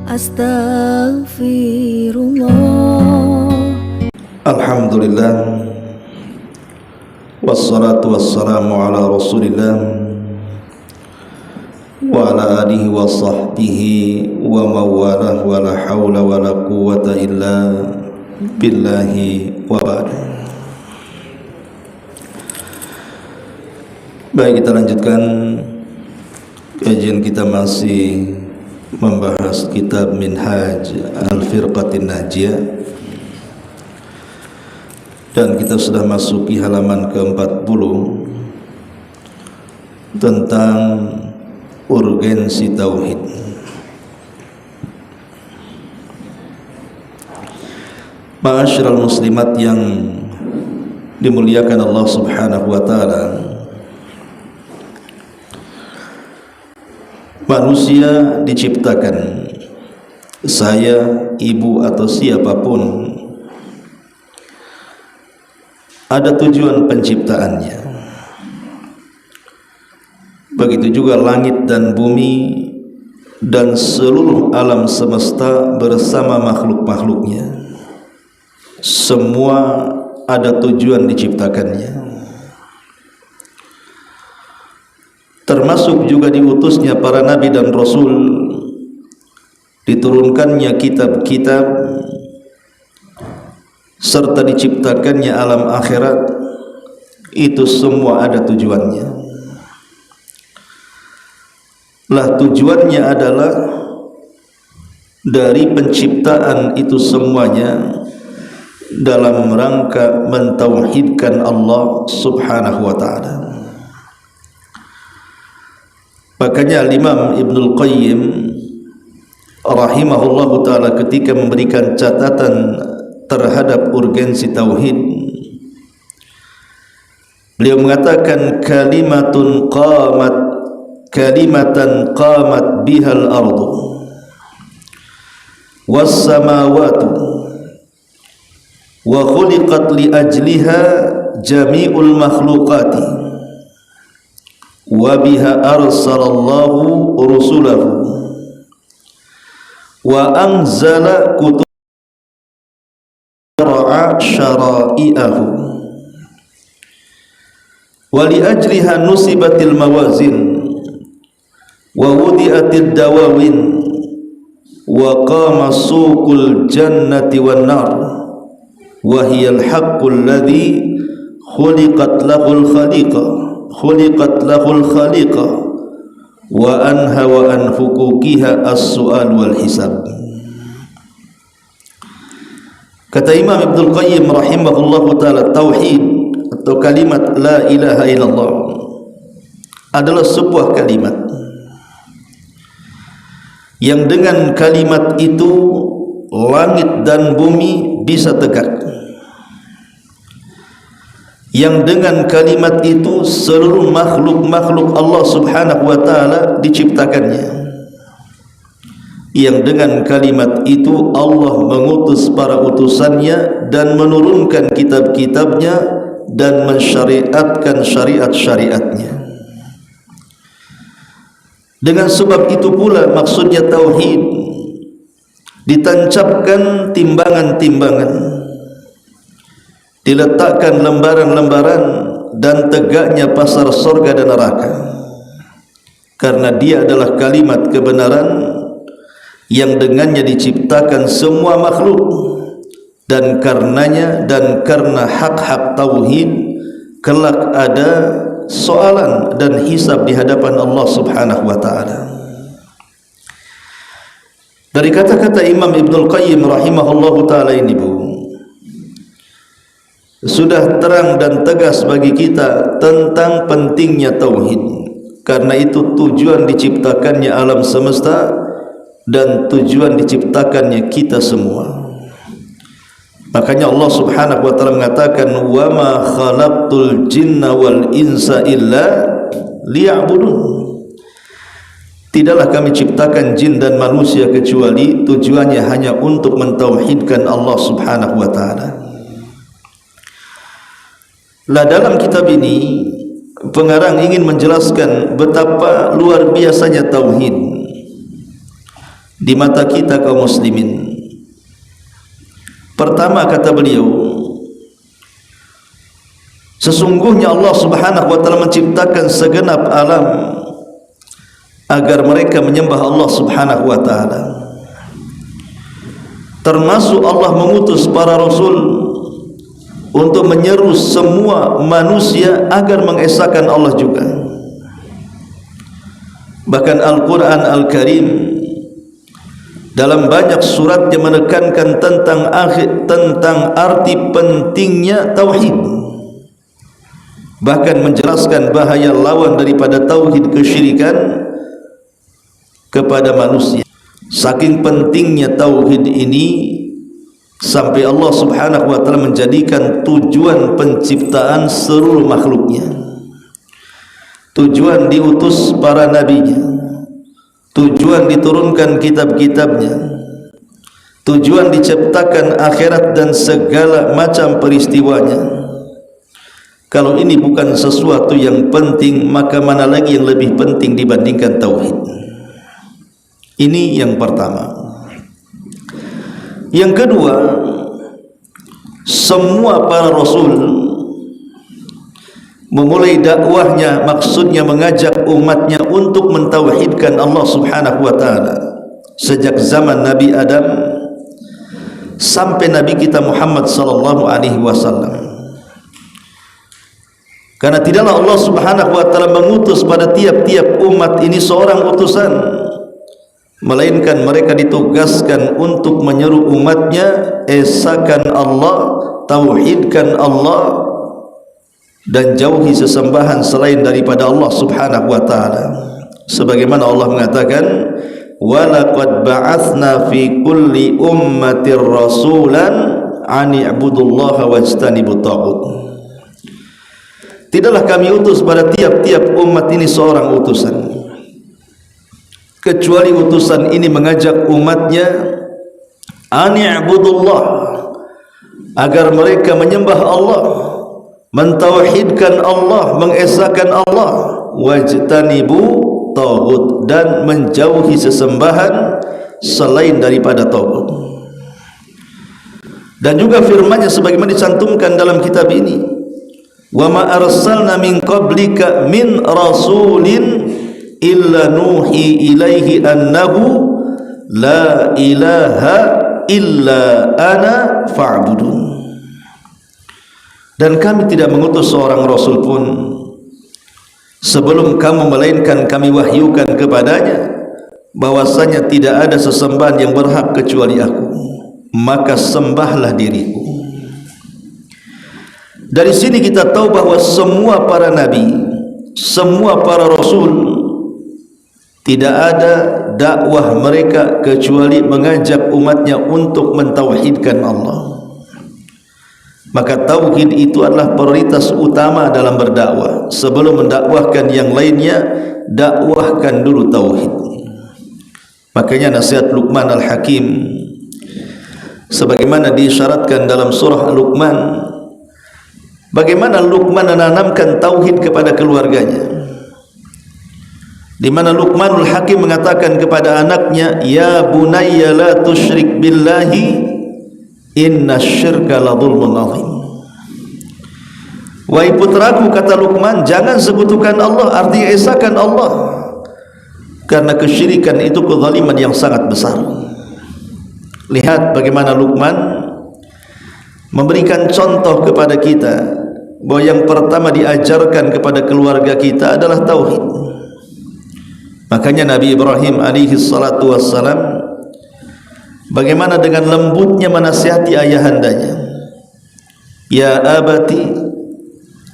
Astaghfirullah. Alhamdulillah, wassalatu wassalamu ala rasulillah wa ala alihi wa sahbihi wa mawalah, wa la hawla wa la quwwata illa billahi wa ba'd. Baik, kita lanjutkan kajian kita, masih membahas kitab Minhaj Al-Firqatin Najiyah, dan kita sudah masuki halaman ke-40 tentang urgensi tauhid. Ma'asyiral muslimat yang dimuliakan Allah Subhanahu wa taala, manusia diciptakan, saya, ibu atau siapapun, ada tujuan penciptaannya. Begitu juga langit dan bumi dan seluruh alam semesta bersama makhluk-makhluknya, semua ada tujuan diciptakannya. Termasuk juga diutusnya para nabi dan rasul, diturunkannya kitab-kitab, serta diciptakannya alam akhirat. Itu semua ada tujuannya. Lah tujuannya adalah dari penciptaan itu semuanya dalam rangka mentauhidkan Allah Subhanahu wa taala. Makanya Imam Ibnul Qayyim rahimahullahu ta'ala ketika memberikan catatan terhadap urgensi tauhid, beliau mengatakan kalimatan qamat bihal ardu was samawatu wa khuliqat li ajliha jami'ul makhluqati wa biha arsalallahu rusulahu wa anzala kutub syara'i'ahu wa li ajliha nusibatil mawazin wa wudi'atid dawawin wa qama suqul jannati wan nar wa hiyal haqqul ladzi khuliqat lahul khaliqa wa anha wa an huquqiha as-su'al wal hisab. Kata Imam Ibnul Qayyim rahimahullahu ta'ala, tauhid atau kalimat la ilaha illallah adalah sebuah kalimat yang dengan kalimat itu langit dan bumi bisa tegak, yang dengan kalimat itu seluruh makhluk-makhluk Allah Subhanahu wa taala diciptakannya, yang dengan kalimat itu Allah mengutus para utusannya dan menurunkan kitab-kitabnya dan mensyariatkan syariat-syariatnya. Dengan sebab itu pula maksudnya tauhid, ditancapkan timbangan-timbangan, diletakkan lembaran-lembaran dan tegaknya pasar surga dan neraka, karena dia adalah kalimat kebenaran yang dengannya diciptakan semua makhluk, dan karenanya dan karena hak-hak tauhid kelak ada soalan dan hisab di hadapan Allah Subhanahu wa taala. Dari kata-kata Imam Ibnul Qayyim rahimahullahu taala ini, Bu, sudah terang dan tegas bagi kita tentang pentingnya tauhid. Karena itu tujuan diciptakannya alam semesta dan tujuan diciptakannya kita semua. Makanya Allah Subhanahu wa taala mengatakan, wa ma khalaqtul jinna wal insa illa liya'budun. Tidaklah kami ciptakan jin dan manusia kecuali tujuannya hanya untuk mentauhidkan Allah Subhanahu wa taala. Lah dalam kitab ini pengarang ingin menjelaskan betapa luar biasanya tauhid, di mata kita kaum muslimin. Pertama, kata beliau, sesungguhnya Allah Subhanahu wa taala menciptakan segenap alam agar mereka menyembah Allah Subhanahu wa taala. Termasuk Allah mengutus para rasul untuk menyeru semua manusia agar mengesahkan Allah juga. Bahkan Al-Quran Al-Karim dalam banyak suratnya menekankan tentang arti pentingnya tauhid, bahkan menjelaskan bahaya lawan daripada tauhid kesyirikan kepada manusia. Saking pentingnya tauhid ini sampai Allah Subhanahu wa taala menjadikan tujuan penciptaan seluruh makhluknya, tujuan diutus para nabinya, tujuan diturunkan kitab-kitabnya, tujuan diciptakan akhirat dan segala macam peristiwanya. Kalau ini bukan sesuatu yang penting, maka mana lagi yang lebih penting dibandingkan tauhid? Ini yang pertama. Yang kedua, semua para rasul memulai dakwahnya, maksudnya mengajak umatnya untuk mentauhidkan Allah Subhanahu wa taala sejak zaman Nabi Adam sampai Nabi kita Muhammad sallallahu alaihi wasallam. Karena tidaklah Allah Subhanahu wa taala mengutus pada tiap-tiap umat ini seorang utusan, melainkan mereka ditugaskan untuk menyeru umatnya esahkan Allah, tauhidkan Allah, dan jauhi sesembahan selain daripada Allah Subhanahu wa taala. Sebagaimana Allah mengatakan, walaqad ba'atsna fi kulli ummatir rasulan an i'budullaha wajtanibut taghut. Tidaklah kami utus pada tiap-tiap umat ini seorang utusan, kecuali utusan ini mengajak umatnya an i'budullah, agar mereka menyembah Allah, mentauhidkan Allah, mengesahkan Allah, wajtanibu taghut, dan menjauhi sesembahan selain daripada taghut. Dan juga firman-Nya sebagaimana dicantumkan dalam kitab ini, wa ma arsalna min qablika min rasulin illa nuhi ilaihi annahu la ilaha illa ana fa'budun. Dan kami tidak mengutus seorang rasul pun sebelum kamu, melainkan kami wahyukan kepadanya bahwasanya tidak ada sesembahan yang berhak kecuali aku, maka sembahlah diriku. Dari sini kita tahu bahwa semua para nabi, semua para rasul, tidak ada dakwah mereka kecuali mengajak umatnya untuk mentauhidkan Allah. Maka tauhid itu adalah prioritas utama dalam berdakwah. Sebelum mendakwahkan yang lainnya, dakwahkan dulu tauhid. Makanya nasihat Luqman Al-Hakim sebagaimana disyaratkan dalam surah Luqman, bagaimana Luqman menanamkan tauhid kepada keluarganya, di mana Luqmanul Hakim mengatakan kepada anaknya, ya bunayya la tusyrik billahi innasyirka la dzulmun adzim. Wahai putraku, kata Luqman, jangan sekutukan Allah, artinya esahkan Allah, karena kesyirikan itu kezaliman yang sangat besar. Lihat bagaimana Luqman memberikan contoh kepada kita bahwa yang pertama diajarkan kepada keluarga kita adalah tauhid. Makanya Nabi Ibrahim alaihi salatu wassalam bagaimana dengan lembutnya menasihati ayahandanya, ya abati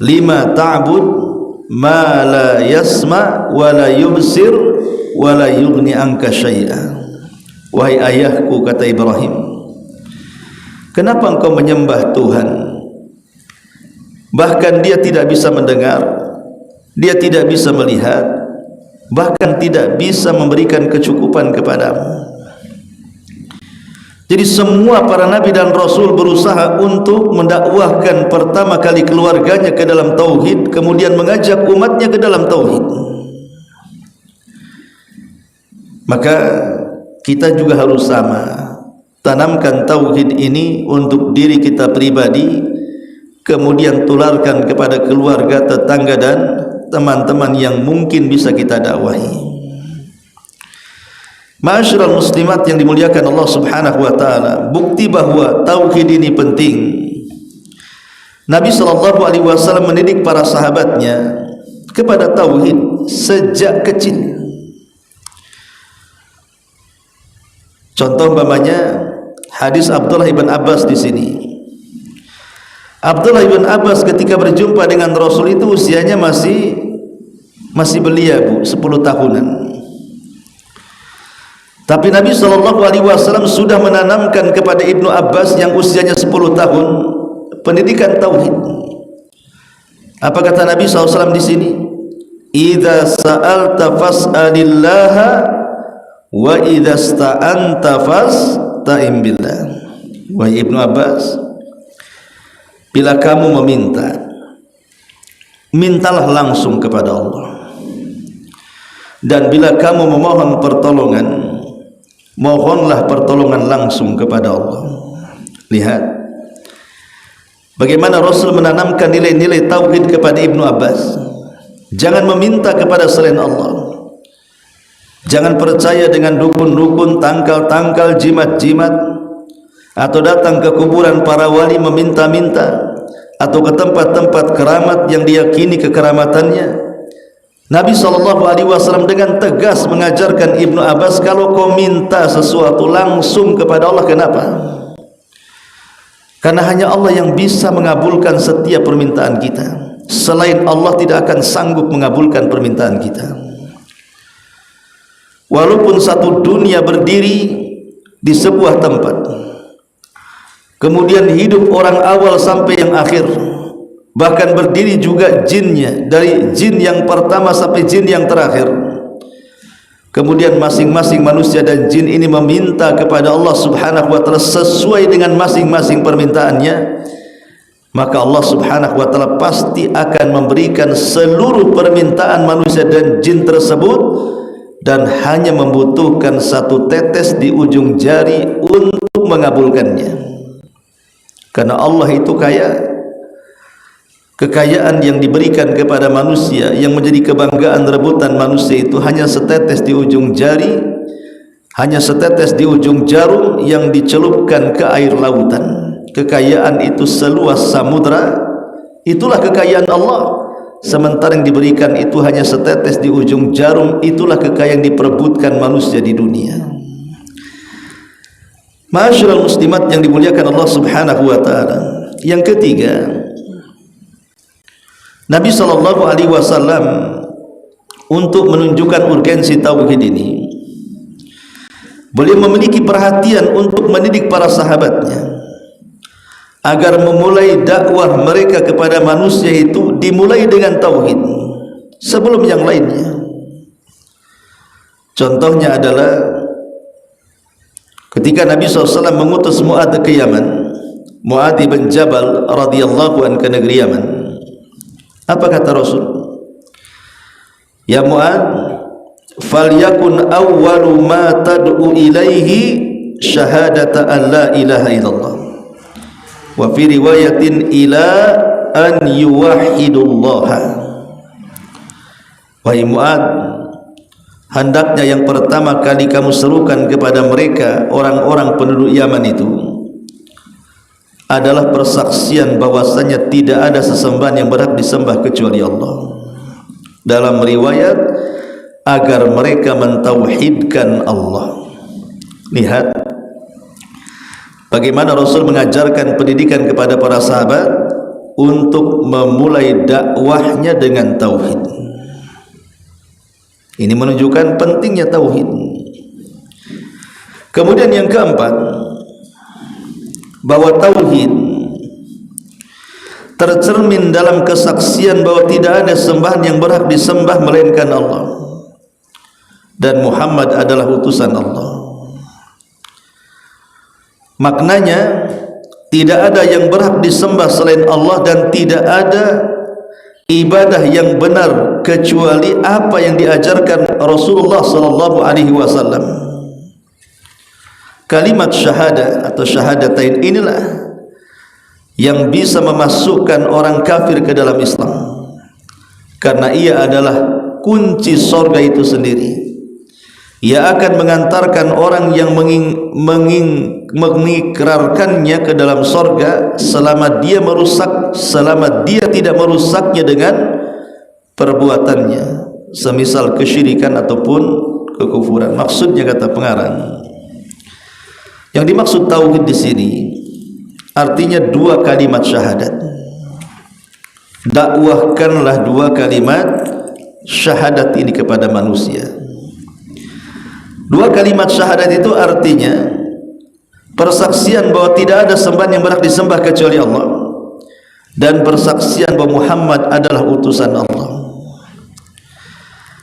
lima ta'bud ma la yasma wa la yubsir wa la yughni anka syai'a. Wahai ayahku, kata Ibrahim, kenapa engkau menyembah Tuhan bahkan dia tidak bisa mendengar, dia tidak bisa melihat, bahkan tidak bisa memberikan kecukupan kepadamu? Jadi semua para nabi dan rasul berusaha untuk mendakwahkan pertama kali keluarganya ke dalam tauhid, kemudian mengajak umatnya ke dalam tauhid. Maka kita juga harus sama. Tanamkan tauhid ini untuk diri kita pribadi, kemudian tularkan kepada keluarga, tetangga dan teman-teman yang mungkin bisa kita dakwahi. Ma'asyiral muslimat yang dimuliakan Allah Subhanahu wa taala, bukti bahwa tauhid ini penting. Nabi sallallahu alaihi wasallam mendidik para sahabatnya kepada tauhid sejak kecil. Contoh umpamanya hadis Abdullah ibn Abbas di sini. Abdullah ibn Abbas ketika berjumpa dengan Rasul itu usianya masih belia, Bu, 10 tahunan. Tapi Nabi SAW sudah menanamkan kepada Ibnu Abbas yang usianya 10 tahun pendidikan tauhid. Apa kata Nabi SAW di sini? Idza sa'alta fas'alillaha wa idza sta'anta fasta'in billah. Wahai Ibnu Abbas, bila kamu meminta, mintalah langsung kepada Allah. Dan bila kamu memohon pertolongan, mohonlah pertolongan langsung kepada Allah. Lihat bagaimana Rasul menanamkan nilai-nilai tauhid kepada Ibnu Abbas. Jangan meminta kepada selain Allah. Jangan percaya dengan dukun-dukun, tangkal-tangkal, jimat-jimat, atau datang ke kuburan para wali meminta-minta, atau ke tempat-tempat keramat yang diyakini kekeramatannya. Nabi SAW dengan tegas mengajarkan Ibnu Abbas, kalau kau minta sesuatu langsung kepada Allah. Kenapa? Karena hanya Allah yang bisa mengabulkan setiap permintaan kita. Selain Allah tidak akan sanggup mengabulkan permintaan kita. Walaupun satu dunia berdiri di sebuah tempat, kemudian hidup orang awal sampai yang akhir, bahkan berdiri juga jinnya, dari jin yang pertama sampai jin yang terakhir, kemudian masing-masing manusia dan jin ini meminta kepada Allah Subhanahu wa ta'ala sesuai dengan masing-masing permintaannya, maka Allah Subhanahu wa ta'ala pasti akan memberikan seluruh permintaan manusia dan jin tersebut, dan hanya membutuhkan satu tetes di ujung jari untuk mengabulkannya. Karena Allah itu kaya. Kekayaan yang diberikan kepada manusia, yang menjadi kebanggaan rebutan manusia, itu hanya setetes di ujung jari, hanya setetes di ujung jarum yang dicelupkan ke air lautan. Kekayaan itu seluas samudra. Itulah kekayaan Allah. Sementara yang diberikan itu hanya setetes di ujung jarum. Itulah kekayaan yang diperebutkan manusia di dunia. Ma'asyiral muslimat yang dimuliakan Allah Subhanahu wa ta'ala. Yang ketiga, Nabi SAW untuk menunjukkan urgensi tauhid ini, beliau memiliki perhatian untuk mendidik para sahabatnya agar memulai dakwah mereka kepada manusia itu dimulai dengan tauhid sebelum yang lainnya. Contohnya adalah ketika Nabi SAW mengutus Mu'adz ke Yaman, Mu'adz bin Jabal radhiyallahu anhu ke negeri Yaman. Apa kata Rasul? Ya Mu'adz, falyakun awwalu ma tad'u ilaihi syahadata an la ilaha illallah, wa fi riwayatin ila an yuwahhidullah. Wahai Mu'adz, hendaknya yang pertama kali kamu serukan kepada mereka, orang-orang penduduk Yaman itu, adalah persaksian bahwasanya tidak ada sesembahan yang berhak disembah kecuali Allah. Dalam riwayat, agar mereka mentauhidkan Allah. Lihat bagaimana Rasul mengajarkan pendidikan kepada para sahabat untuk memulai dakwahnya dengan tauhid. Ini menunjukkan pentingnya tauhid. Kemudian yang keempat, bahwa tauhid tercermin dalam kesaksian bahwa tidak ada sembahan yang berhak disembah melainkan Allah, dan Muhammad adalah utusan Allah. Maknanya, tidak ada yang berhak disembah selain Allah, dan tidak ada ibadah yang benar kecuali apa yang diajarkan Rasulullah sallallahu alaihi wasallam. Kalimat syahadah atau syahadatain inilah yang bisa memasukkan orang kafir ke dalam Islam, karena ia adalah kunci sorga itu sendiri. Ia akan mengantarkan orang yang mengikrarkannya ke dalam sorga selama dia tidak merusaknya dengan perbuatannya, semisal kesyirikan ataupun kekufuran. Maksudnya, kata pengarang, yang dimaksud tauhid di sini artinya dua kalimat syahadat. Dakwahkanlah dua kalimat syahadat ini kepada manusia. Dua kalimat syahadat itu artinya persaksian bahwa tidak ada sembahan yang berhak disembah kecuali Allah, dan persaksian bahwa Muhammad adalah utusan Allah.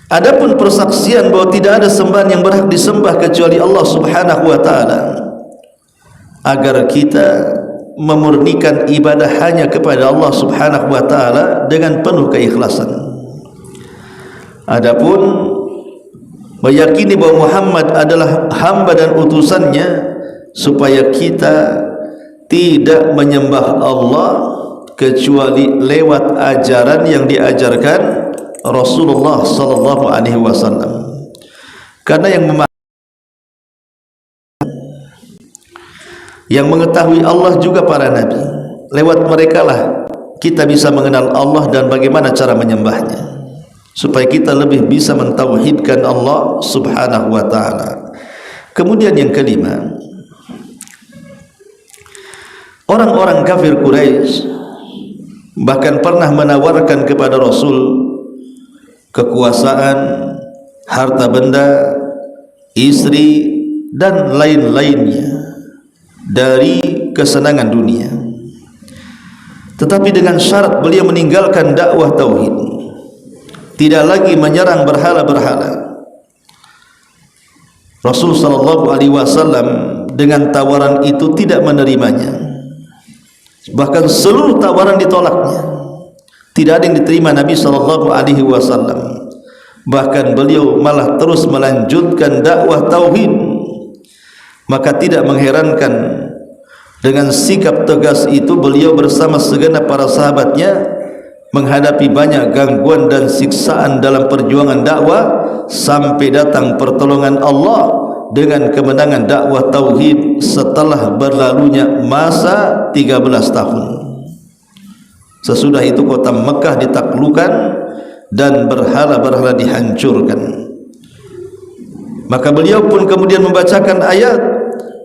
Adapun persaksian bahwa tidak ada sembahan yang berhak disembah kecuali Allah Subhanahu wa taala, agar kita memurnikan ibadah hanya kepada Allah Subhanahu wa taala dengan penuh keikhlasan. Adapun meyakini bahwa Muhammad adalah hamba dan utusannya, supaya kita tidak menyembah Allah kecuali lewat ajaran yang diajarkan Rasulullah sallallahu alaihi wasallam. Karena yang mengetahui Allah juga para nabi. Lewat merekalah kita bisa mengenal Allah dan bagaimana cara menyembahnya, supaya kita lebih bisa mentauhidkan Allah Subhanahu wa taala. Kemudian yang kelima, orang-orang kafir Quraisy bahkan pernah menawarkan kepada Rasul kekuasaan, harta benda, istri, dan lain-lainnya dari kesenangan dunia, tetapi dengan syarat beliau meninggalkan dakwah tauhid, tidak lagi menyerang berhala-berhala. Rasul sallallahu alaihi wasallam dengan tawaran itu tidak menerimanya, bahkan seluruh tawaran ditolaknya. Tidak ada yang diterima Nabi sallallahu alaihi wasallam. Bahkan beliau malah terus melanjutkan dakwah tauhid. Maka tidak mengherankan dengan sikap tegas itu beliau bersama segenap para sahabatnya menghadapi banyak gangguan dan siksaan dalam perjuangan dakwah, sampai datang pertolongan Allah dengan kemenangan dakwah tauhid setelah berlalunya masa 13 tahun. Sesudah itu kota Mekah ditaklukkan dan berhala-berhala dihancurkan. Maka beliau pun kemudian membacakan ayat,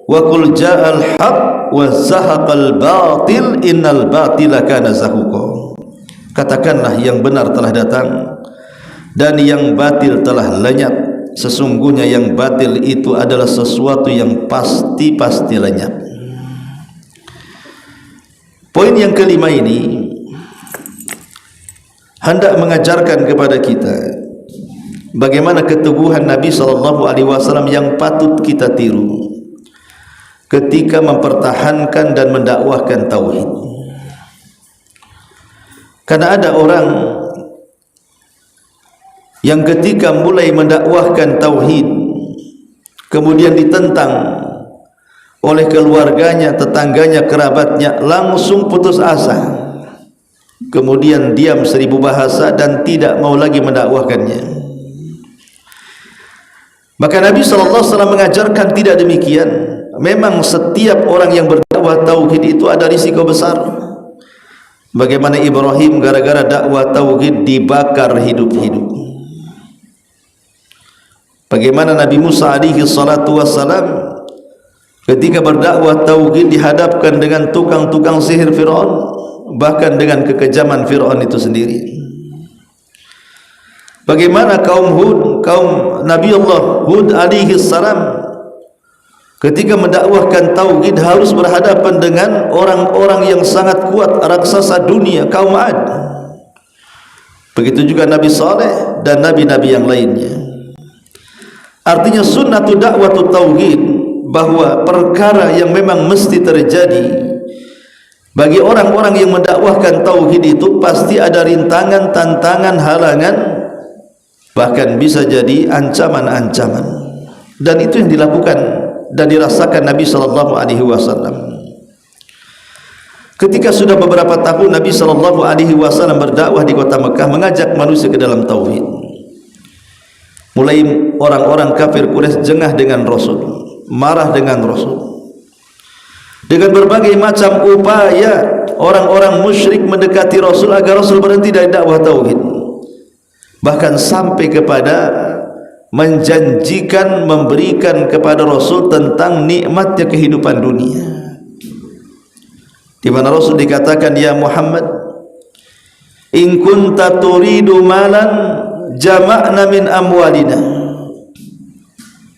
wa qul ja'al haq wa zahaqal batil innal batila kana zahuqa. Katakanlah yang benar telah datang dan yang batil telah lenyap. Sesungguhnya yang batil itu adalah sesuatu yang pasti lenyap. Poin yang kelima ini hendak mengajarkan kepada kita bagaimana keteguhan Nabi SAW yang patut kita tiru ketika mempertahankan dan mendakwahkan tauhid. Karena ada orang yang ketika mulai mendakwahkan tauhid kemudian ditentang oleh keluarganya, tetangganya, kerabatnya, langsung putus asa, kemudian diam 1000 bahasa dan tidak mau lagi mendakwahkannya. Maka Nabi SAW mengajarkan tidak demikian. Memang setiap orang yang berdakwah tauhid itu ada risiko besar. Bagaimana Ibrahim gara-gara dakwah tauhid dibakar hidup-hidup. Bagaimana Nabi Musa alaihi salatu wassalam ketika berdakwah tauhid dihadapkan dengan tukang-tukang sihir Fir'aun, bahkan dengan kekejaman Fir'aun itu sendiri. Bagaimana kaum Nabi Allah Hud alaihi salam ketika mendakwahkan tauhid harus berhadapan dengan orang-orang yang sangat kuat, raksasa dunia, kaum Ad. Begitu juga Nabi Saleh dan nabi-nabi yang lainnya. Artinya sunnatu dakwatu tauhid, bahwa perkara yang memang mesti terjadi bagi orang-orang yang mendakwahkan tauhid itu pasti ada rintangan, tantangan, halangan, bahkan bisa jadi ancaman-ancaman. Dan itu yang dilakukan dan dirasakan Nabi sallallahu alaihi wasallam. Ketika sudah beberapa tahun Nabi sallallahu alaihi wasallam berdakwah di kota Mekah, mengajak manusia ke dalam tauhid. Mulai orang-orang kafir Quraisy jengah dengan Rasul, marah dengan Rasul. Dengan berbagai macam upaya orang-orang musyrik mendekati Rasul agar Rasul berhenti dari dakwah tauhid. Bahkan sampai kepada menjanjikan memberikan kepada Rasul tentang nikmatnya kehidupan dunia, di mana Rasul dikatakan, ya Muhammad, in kunta turidu malan jama'na min amwalina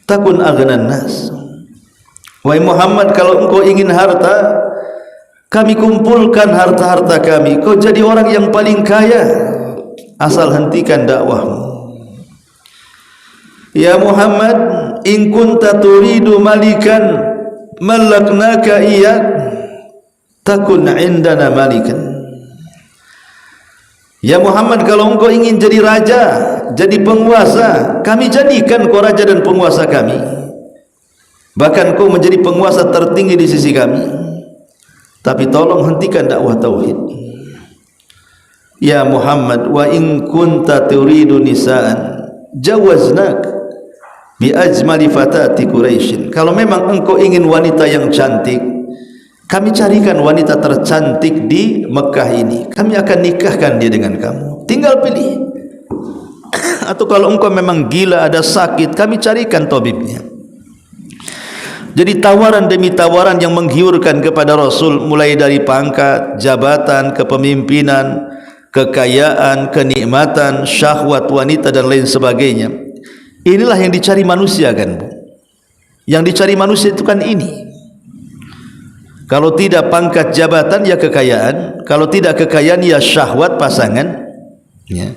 takun aghnan nas. Wahai Muhammad, kalau engkau ingin harta, kami kumpulkan harta-harta kami, kau jadi orang yang paling kaya, asal hentikan dakwahmu. Ya Muhammad, in kunta turidu malikan malaknaka iyak takun indana malikan. Ya Muhammad, kalau engkau ingin jadi raja, jadi penguasa, kami jadikan kau raja dan penguasa kami. Bahkan kau menjadi penguasa tertinggi di sisi kami. Tapi tolong hentikan dakwah tauhid. Ya Muhammad, wa in kunta turidu nisaan jawaznak bi ajmali fatati Quraisy. Kalau memang engkau ingin wanita yang cantik, kami carikan wanita tercantik di Mekah ini, kami akan nikahkan dia dengan kamu, tinggal pilih. Atau kalau engkau memang gila, ada sakit, kami carikan tabibnya. Jadi tawaran demi tawaran yang menggiurkan kepada Rasul, mulai dari pangkat, jabatan, kepemimpinan, kekayaan, kenikmatan, syahwat wanita dan lain sebagainya. Inilah yang dicari manusia, kan Bu? Yang dicari manusia itu kan ini. Kalau tidak pangkat jabatan, ya kekayaan. Kalau tidak kekayaan, ya syahwat pasangan, ya.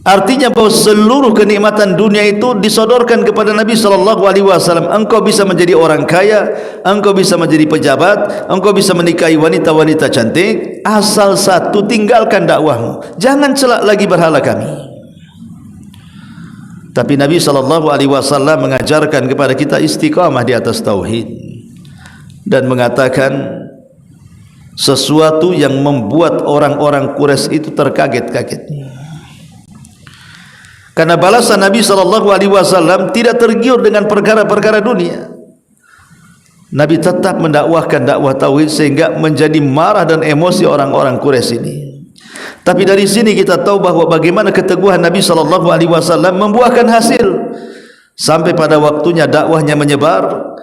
Artinya bahwa seluruh kenikmatan dunia itu disodorkan kepada Nabi sallallahu alaihi wasallam. Engkau bisa menjadi orang kaya, engkau bisa menjadi pejabat, engkau bisa menikahi wanita-wanita cantik, asal satu, tinggalkan dakwahmu, jangan celak lagi berhala kami. Tapi Nabi sallallahu alaihi wasallam mengajarkan kepada kita istiqamah di atas tauhid dan mengatakan sesuatu yang membuat orang-orang Quraisy itu terkaget-kaget. Karena balasan Nabi SAW tidak tergiur dengan perkara-perkara dunia. Nabi tetap mendakwahkan dakwah tauhid sehingga menjadi marah dan emosi orang-orang Quraisy ini. Tapi dari sini kita tahu bahwa bagaimana keteguhan Nabi SAW membuahkan hasil. Sampai pada waktunya dakwahnya menyebar,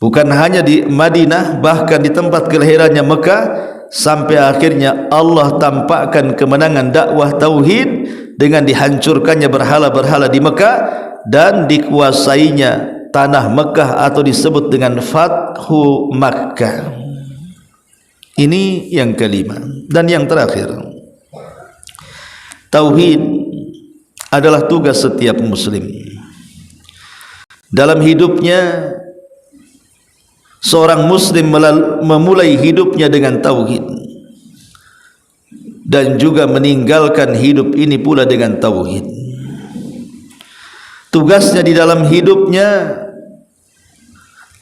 bukan hanya di Madinah, bahkan di tempat kelahirannya Mekah, sampai akhirnya Allah tampakkan kemenangan dakwah tauhid dengan dihancurkannya berhala-berhala di Mekah dan dikuasainya tanah Mekah atau disebut dengan Fathu Makkah. Ini yang kelima dan yang terakhir. Tauhid adalah tugas setiap muslim. Dalam hidupnya, seorang muslim memulai hidupnya dengan tauhid dan juga meninggalkan hidup ini pula dengan tauhid. Tugasnya di dalam hidupnya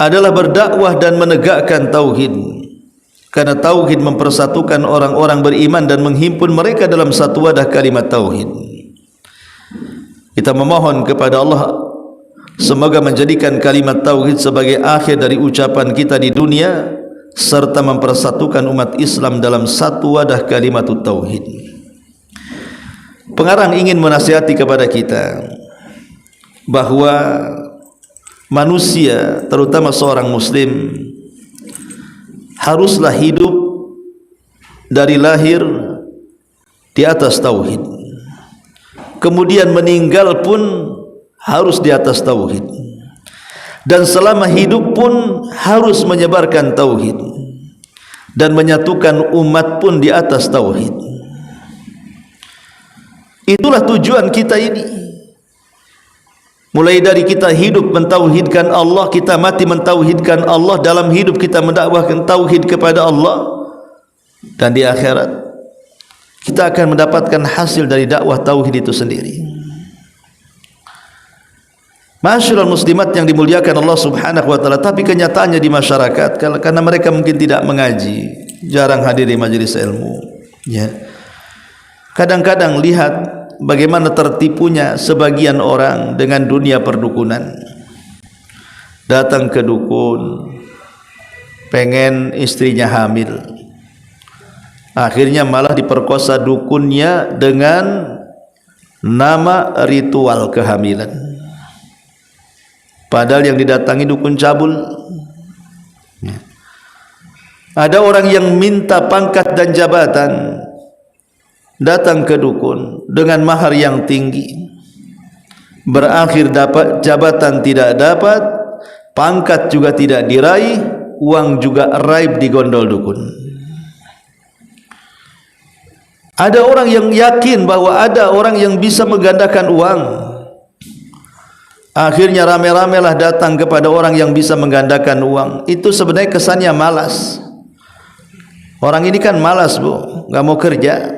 adalah berdakwah dan menegakkan tauhid, karena tauhid mempersatukan orang-orang beriman dan menghimpun mereka dalam satu wadah kalimat tauhid. Kita memohon kepada Allah semoga menjadikan kalimat tauhid sebagai akhir dari ucapan kita di dunia, serta mempersatukan umat Islam dalam satu wadah kalimat tauhid. Pengarang ingin menasihati kepada kita bahwa manusia, terutama seorang muslim, haruslah hidup dari lahir di atas tauhid, kemudian meninggal pun harus di atas tauhid, dan selama hidup pun harus menyebarkan tauhid dan menyatukan umat pun di atas tauhid. Itulah tujuan kita ini. Mulai dari kita hidup mentauhidkan Allah, kita mati mentauhidkan Allah, dalam hidup kita mendakwahkan tauhid kepada Allah, dan di akhirat kita akan mendapatkan hasil dari dakwah tauhid itu sendiri. Ma'asyiral muslimat yang dimuliakan Allah Subhanahu wa taala, tapi kenyataannya di masyarakat karena mereka mungkin tidak mengaji, jarang hadir di majelis ilmu, ya. Kadang-kadang lihat bagaimana tertipunya sebagian orang dengan dunia perdukunan. Datang ke dukun, pengen istrinya hamil, akhirnya malah diperkosa dukunnya dengan nama ritual kehamilan. Padahal yang didatangi dukun cabul. Ada orang yang minta pangkat dan jabatan, datang ke dukun dengan mahar yang tinggi, berakhir dapat jabatan tidak dapat, pangkat juga tidak diraih, uang juga raib di gondol dukun. Ada orang yang yakin bahwa ada orang yang bisa menggandakan uang, akhirnya rame-ramelah datang kepada orang yang bisa menggandakan uang. Itu sebenarnya kesannya malas. Orang ini kan malas, Bu, nggak mau kerja,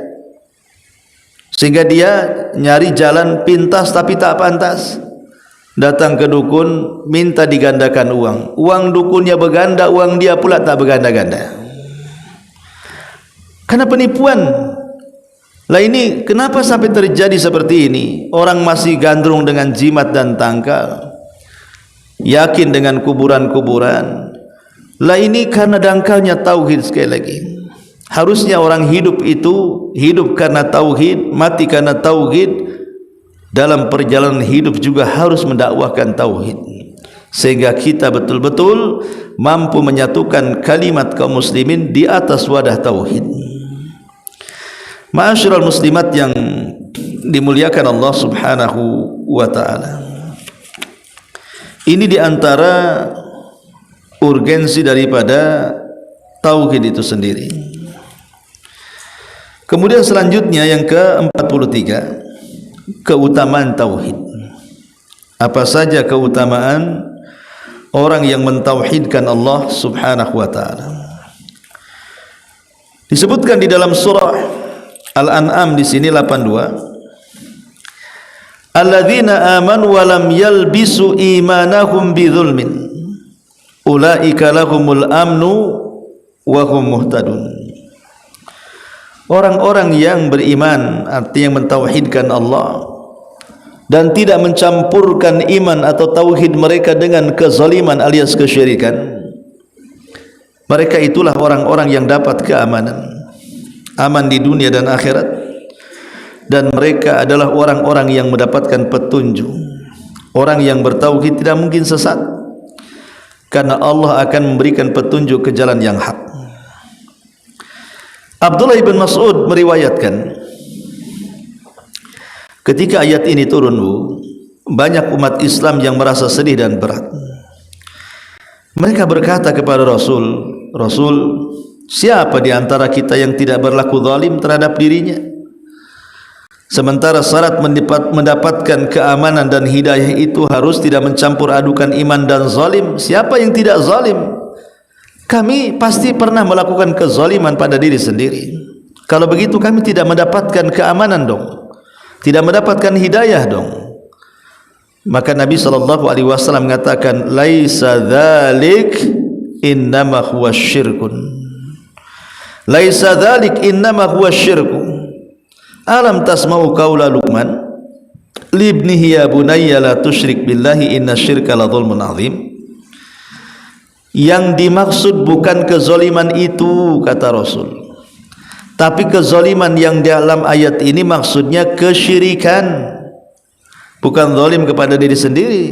sehingga dia nyari jalan pintas tapi tak pantas. Datang ke dukun minta digandakan uang. Uang dukunnya berganda, uang dia pula tak berganda-ganda. Karena penipuan. Lah ini kenapa sampai terjadi seperti ini? Orang masih gandrung dengan jimat dan tangkal, yakin dengan kuburan-kuburan. Lah ini karena dangkalnya tauhid. Sekali lagi, harusnya orang hidup itu hidup karena tauhid, mati karena tauhid. Dalam perjalanan hidup juga harus mendakwahkan tauhid, sehingga kita betul-betul mampu menyatukan kalimat kaum muslimin di atas wadah tauhid. Ma'asyiral muslimat yang dimuliakan Allah Subhanahu wa taala, ini diantara urgensi daripada tauhid itu sendiri. Kemudian selanjutnya yang ke-43, keutamaan tauhid. Apa saja keutamaan orang yang mentauhidkan Allah Subhanahu wa taala? Disebutkan di dalam surah Al-An'am di sini 82. Alladzina amanu wa lam yalbisu imanahum bidzulmin ulaika lahumul amnu wa hum muhtadun. Orang-orang yang beriman, artinya mentauhidkan Allah dan tidak mencampurkan iman atau tauhid mereka dengan kezaliman alias kesyirikan, mereka itulah orang-orang yang dapat keamanan, aman di dunia dan akhirat, dan mereka adalah orang-orang yang mendapatkan petunjuk. Orang yang bertauhid tidak mungkin sesat, karena Allah akan memberikan petunjuk ke jalan yang hak. Abdullah bin Mas'ud meriwayatkan, ketika ayat ini turun, banyak umat Islam yang merasa sedih dan berat. Mereka berkata kepada Rasul, Rasul, siapa di antara kita yang tidak berlaku zalim terhadap dirinya? Sementara syarat mendapatkan keamanan dan hidayah itu harus tidak mencampur adukan iman dan zalim. Siapa yang tidak zalim? Kami pasti pernah melakukan kezaliman pada diri sendiri. Kalau begitu kami tidak mendapatkan keamanan dong, tidak mendapatkan hidayah dong. Maka Nabi SAW mengatakan, laisa dzalik innama huwa syirkun. Laisa dzalik innama huwa syirkun. Alam tasma'u qaula Luqman libnihi ya bunayya la tusyrik billahi inna syirka la dzulmun adzim. Yang dimaksud bukan kezaliman itu, kata Rasul, tapi kezaliman yang dalam ayat ini maksudnya kesyirikan, bukan zalim kepada diri sendiri.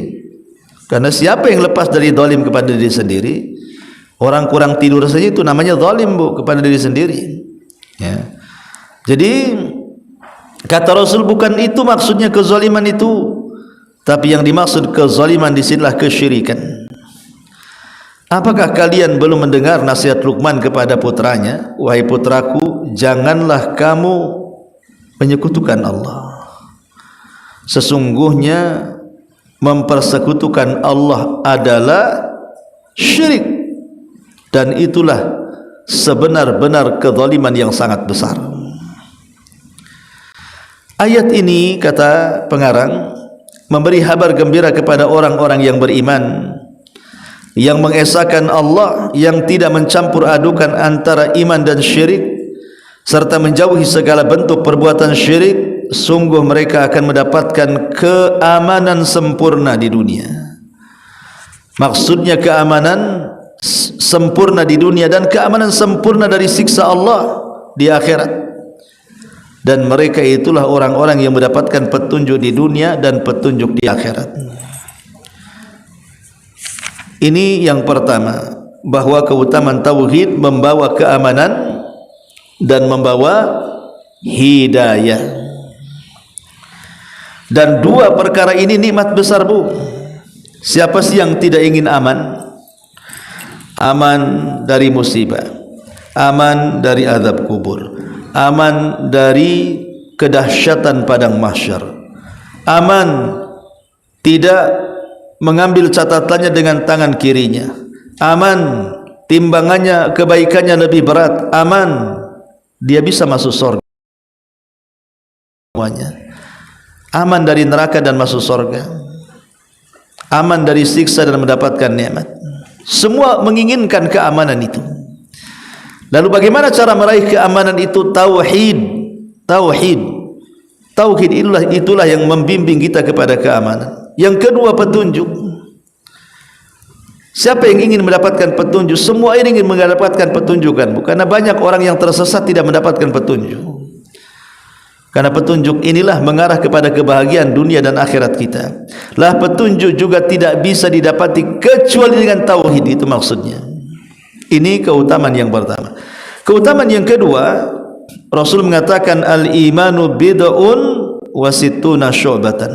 Karena siapa yang lepas dari zalim kepada diri sendiri? Orang kurang tidur saja itu namanya zalim, Bu, kepada diri sendiri, ya. Jadi kata Rasul, bukan itu maksudnya kezaliman itu, tapi yang dimaksud kezaliman di sinilah kesyirikan. Apakah kalian belum mendengar nasihat Luqman kepada putranya? Wahai putraku, janganlah kamu menyekutukan Allah. Sesungguhnya mempersekutukan Allah adalah syirik, dan itulah sebenar-benar kezaliman yang sangat besar. Ayat ini, kata pengarang, memberi kabar gembira kepada orang-orang yang beriman, yang mengesahkan Allah, yang tidak mencampur adukan antara iman dan syirik, serta menjauhi segala bentuk perbuatan syirik. Sungguh mereka akan mendapatkan keamanan sempurna di dunia. Maksudnya keamanan sempurna di dunia dan keamanan sempurna dari siksa Allah di akhirat. Dan mereka itulah orang-orang yang mendapatkan petunjuk di dunia dan petunjuk di akhirat. Ini yang pertama, bahwa keutamaan tauhid membawa keamanan dan membawa hidayah. Dan dua perkara ini nikmat besar, Bu. Siapa sih yang tidak ingin aman? Aman dari musibah, aman dari azab kubur, aman dari kedahsyatan padang mahsyar, aman tidak mengambil catatannya dengan tangan kirinya, aman timbangannya kebaikannya lebih berat, aman dia bisa masuk surga semuanya, aman dari neraka dan masuk surga, aman dari siksa dan mendapatkan nikmat. Semua menginginkan keamanan itu. Lalu bagaimana cara meraih keamanan itu? Tauhid. Tauhid itulah yang membimbing kita kepada keamanan. Yang kedua, petunjuk. Siapa yang ingin mendapatkan petunjuk? Semua ingin mendapatkan petunjuk, kan? Karena banyak orang yang tersesat tidak mendapatkan petunjuk. Karena petunjuk inilah mengarah kepada kebahagiaan dunia dan akhirat kita. Lah petunjuk juga tidak bisa didapati kecuali dengan tauhid, itu maksudnya. Ini keutamaan yang pertama. Keutamaan yang kedua, Rasul mengatakan al-imanu bid'un wa sittuna syu'batan.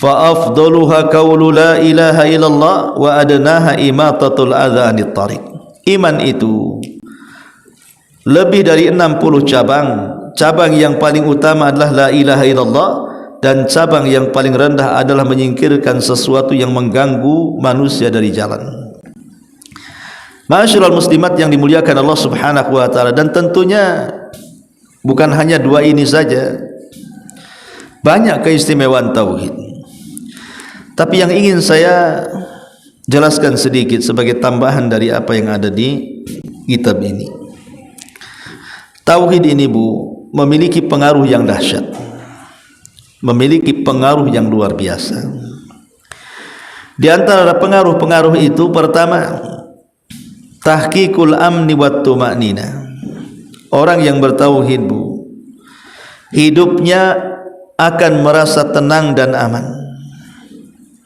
Fa afdaluha qaulu la ilaha illallah wa adnaha imatatul adza anit tariq. Iman itu lebih dari 60 cabang. Cabang yang paling utama adalah la ilaha illallah, dan cabang yang paling rendah adalah menyingkirkan sesuatu yang mengganggu manusia dari jalan. Ma'asyiral muslimat yang dimuliakan Allah Subhanahu wa taala, dan tentunya bukan hanya dua ini saja. Banyak keistimewaan tauhid. Tapi yang ingin saya jelaskan sedikit sebagai tambahan dari apa yang ada di kitab ini. Tauhid ini, Bu, memiliki pengaruh yang dahsyat, memiliki pengaruh yang luar biasa. Di antara pengaruh-pengaruh itu, pertama, tahqiqul amni wat tuma'nina. Orang yang bertauhid, Bu, hidupnya akan merasa tenang dan aman.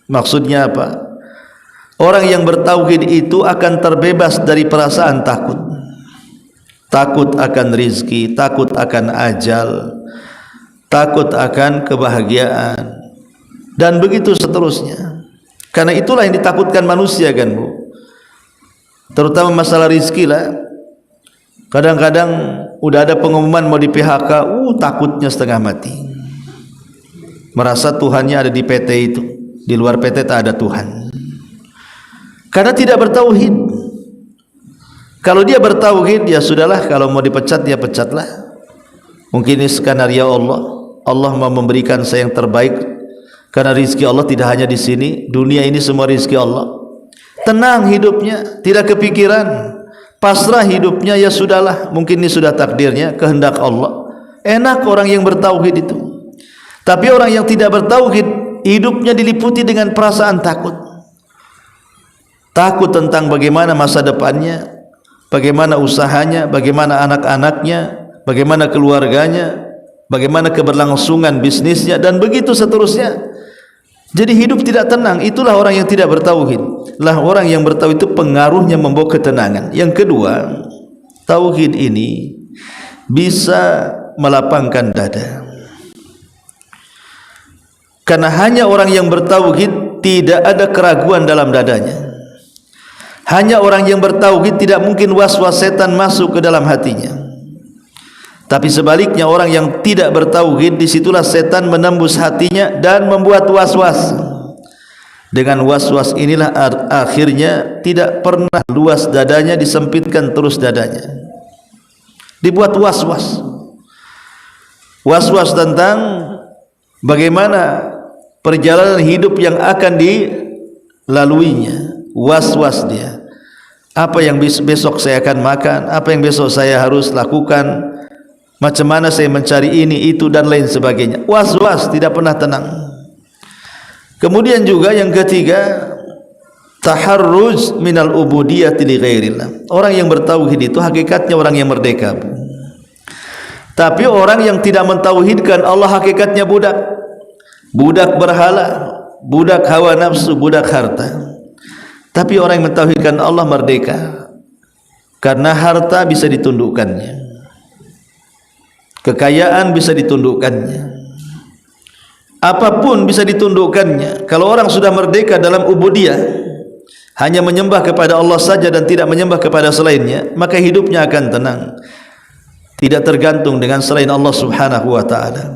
Maksudnya apa? Orang yang bertauhid itu akan terbebas dari perasaan takut. Takut akan rizki, takut akan ajal, takut akan kebahagiaan, dan begitu seterusnya. Karena itulah yang ditakutkan manusia, kan, Bu. Terutama masalah rizki lah. Kadang-kadang udah ada pengumuman mau di PHK, takutnya setengah mati. Merasa Tuhannya ada di PT itu, di luar PT tak ada Tuhan. Karena tidak bertauhid. Kalau dia bertauhid, ya sudahlah, kalau mau dipecat dia pecatlah. Mungkin ini skenario Allah. Allah mau memberikan saya yang terbaik, karena rizki Allah tidak hanya di sini, dunia ini semua rizki Allah. Tenang hidupnya, tidak kepikiran, pasrah hidupnya, ya sudahlah, mungkin ini sudah takdirnya, kehendak Allah. Enak orang yang bertauhid itu. Tapi orang yang tidak bertauhid, hidupnya diliputi dengan perasaan takut. Takut tentang bagaimana masa depannya, bagaimana usahanya, bagaimana anak-anaknya, bagaimana keluarganya, bagaimana keberlangsungan bisnisnya, dan begitu seterusnya. Jadi hidup tidak tenang. Itulah orang yang tidak bertauhid. Lah orang yang bertauhid itu pengaruhnya membawa ketenangan. Yang kedua, tauhid ini bisa melapangkan dada. Karena hanya orang yang bertauhid tidak ada keraguan dalam dadanya. Hanya orang yang bertauhid tidak mungkin was-was setan masuk ke dalam hatinya. Tapi sebaliknya, orang yang tidak bertauhid, disitulah setan menembus hatinya dan membuat was-was. Dengan was-was inilah akhirnya tidak pernah luas dadanya, disempitkan terus dadanya. Dibuat was-was. Was-was tentang bagaimana perjalanan hidup yang akan dilaluinya. Was-was dia, apa yang besok saya akan makan, apa yang besok saya harus lakukan, macam mana saya mencari ini, itu dan lain sebagainya. Was-was, tidak pernah tenang. Kemudian juga yang ketiga, taharruz minal ubudiyati li ghairillah. Orang yang bertauhid itu hakikatnya orang yang merdeka. Tapi orang yang tidak mentauhidkan Allah hakikatnya budak. Budak berhala, budak hawa nafsu, budak harta. Tapi orang yang mentauhidkan Allah merdeka, karena harta bisa ditundukkannya, kekayaan bisa ditundukkannya, apapun bisa ditundukkannya. Kalau orang sudah merdeka dalam ubudiyah, hanya menyembah kepada Allah saja dan tidak menyembah kepada selainnya, maka hidupnya akan tenang, tidak tergantung dengan selain Allah subhanahu wa ta'ala.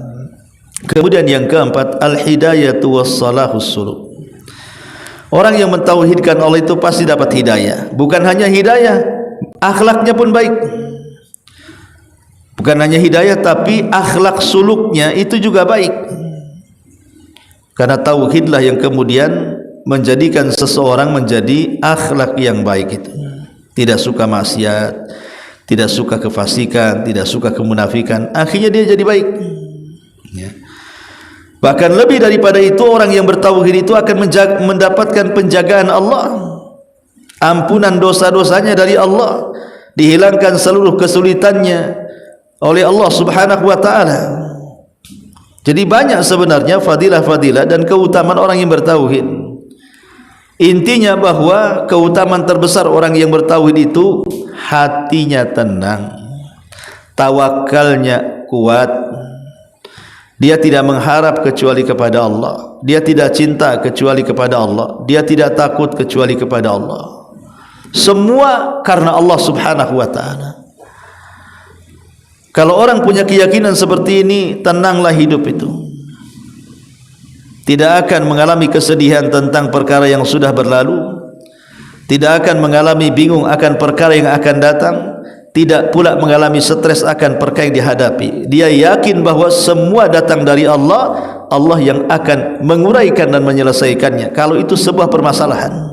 Kemudian yang keempat, al-hidayatu was-salahus suluk. Orang yang mentauhidkan Allah itu pasti dapat hidayah. Bukan hanya hidayah, akhlaknya pun baik. Bukan hanya hidayah, tapi akhlak suluknya itu juga baik. Karena tauhidlah yang kemudian menjadikan seseorang menjadi akhlak yang baik itu. Tidak suka maksiat, tidak suka kefasikan, tidak suka kemunafikan. Akhirnya dia jadi baik. Ya. Bahkan lebih daripada itu, orang yang bertauhid itu akan mendapatkan penjagaan Allah, ampunan dosa-dosanya dari Allah, dihilangkan seluruh kesulitannya oleh Allah subhanahu wa ta'ala. Jadi banyak sebenarnya fadilah-fadilah dan keutamaan orang yang bertauhid. Intinya bahwa keutamaan terbesar orang yang bertauhid itu hatinya tenang, tawakalnya kuat. Dia tidak mengharap kecuali kepada Allah, dia tidak cinta kecuali kepada Allah, dia tidak takut kecuali kepada Allah. Semua karena Allah subhanahu wa ta'ala. Kalau orang punya keyakinan seperti ini, tenanglah hidup itu. Tidak akan mengalami kesedihan tentang perkara yang sudah berlalu, tidak akan mengalami bingung akan perkara yang akan datang, tidak pula mengalami stres akan perkara yang dihadapi. Dia yakin bahwa semua datang dari Allah, Allah yang akan menguraikan dan menyelesaikannya kalau itu sebuah permasalahan.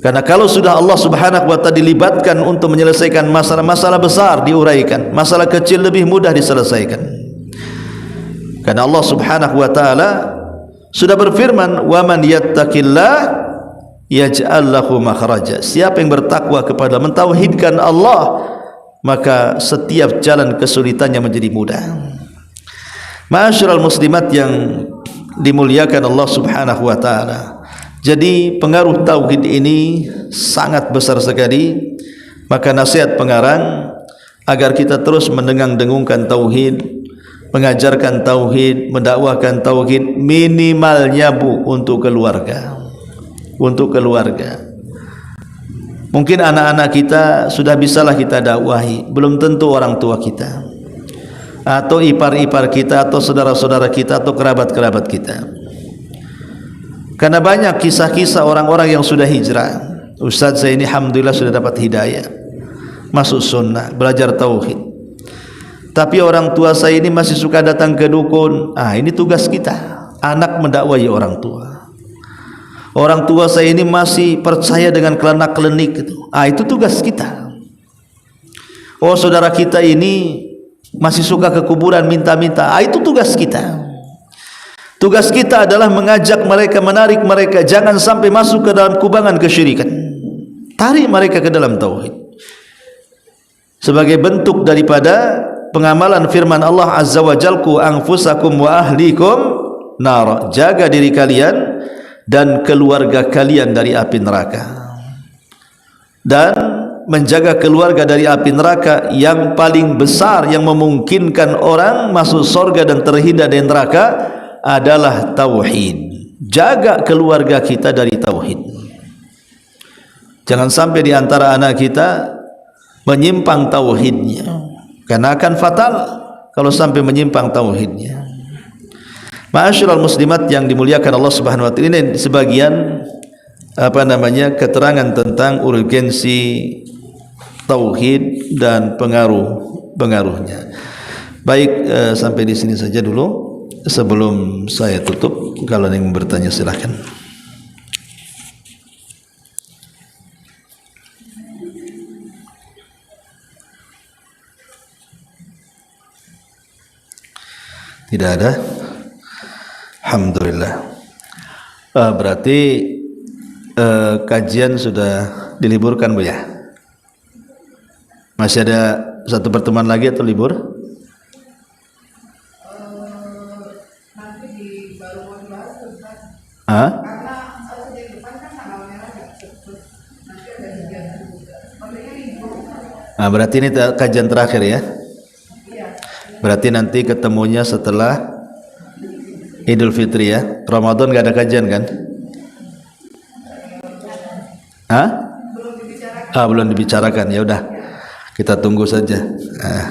Karena kalau sudah Allah subhanahu wa ta'ala dilibatkan untuk menyelesaikan masalah-masalah besar, diuraikan, masalah kecil lebih mudah diselesaikan. Karena Allah subhanahu wa ta'ala sudah berfirman, wa man yattaqillah yaj'al lahu makhraja. Siapa yang bertakwa kepada mentauhidkan Allah, maka setiap jalan kesulitannya menjadi mudah. Ma'asyiral muslimat yang dimuliakan Allah subhanahu wa ta'ala, jadi pengaruh tauhid ini sangat besar sekali. Maka nasihat pengarang agar kita terus mendengung-dengungkan tauhid, mengajarkan tauhid, mendakwahkan tauhid, minimalnya untuk keluarga. Untuk keluarga. Mungkin anak-anak kita sudah bisalah kita dakwahi, belum tentu orang tua kita, atau ipar-ipar kita, atau saudara-saudara kita, atau kerabat-kerabat kita. Karena banyak kisah-kisah orang-orang yang sudah hijrah. Ustaz saya ini alhamdulillah sudah dapat hidayah, masuk sunnah, belajar tauhid, tapi orang tua saya ini masih suka datang ke dukun. Ini tugas kita, anak mendakwahi orang tua. Orang tua saya ini masih percaya dengan kelenak-kelenik itu. Itu tugas kita. Oh, saudara kita ini masih suka ke kuburan minta-minta. Itu tugas kita. Tugas kita adalah mengajak mereka, menarik mereka jangan sampai masuk ke dalam kubangan kesyirikan. Tarik mereka ke dalam tauhid. Sebagai bentuk daripada pengamalan firman Allah Azza wa Jalla, "Qu anfusakum wa ahlikum nar." Jaga diri kalian dan keluarga kalian dari api neraka. Dan menjaga keluarga dari api neraka yang paling besar yang memungkinkan orang masuk surga dan terhindar dari neraka adalah tauhid. Jaga keluarga kita dari tauhid. Jangan sampai di antara anak kita menyimpang tauhidnya, karena akan fatal kalau sampai menyimpang tauhidnya. Ma'asyiral muslimat yang dimuliakan Allah Subhanahu wa taala, ini sebagian keterangan tentang urgensi tauhid dan pengaruh-pengaruhnya. Baik, sampai di sini saja dulu. sebelum saya tutup, kalau ingin bertanya silahkan. Tidak ada. Alhamdulillah. Berarti kajian sudah diliburkan, Bu ya? Masih ada satu pertemuan lagi atau libur? Nanti baru mau dibahas Ustaz. Karena sejak depan kan tanggal merah nggak sebut. Nanti ada kegiatan juga. Sepertinya libur. Berarti ini kajian terakhir ya? Iya. Berarti nanti ketemunya setelah Idul Fitri ya. Ramadan nggak ada kajian kan? Belum dibicarakan. Ya udah, kita tunggu saja.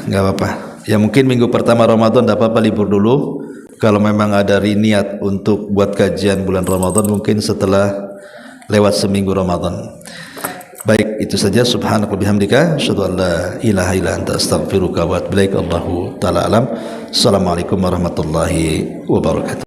Nggak apa-apa. Ya mungkin minggu pertama Ramadan tidak apa-apa, libur dulu. Kalau memang ada niat untuk buat kajian bulan Ramadan, mungkin setelah lewat seminggu Ramadan. Baik, itu saja. Subhanaka bihamdika asyhadu an la ilaha illa anta astaghfiruka wa atubu ilaik. Allahu taala alam. Assalamualaikum warahmatullahi wabarakatuh.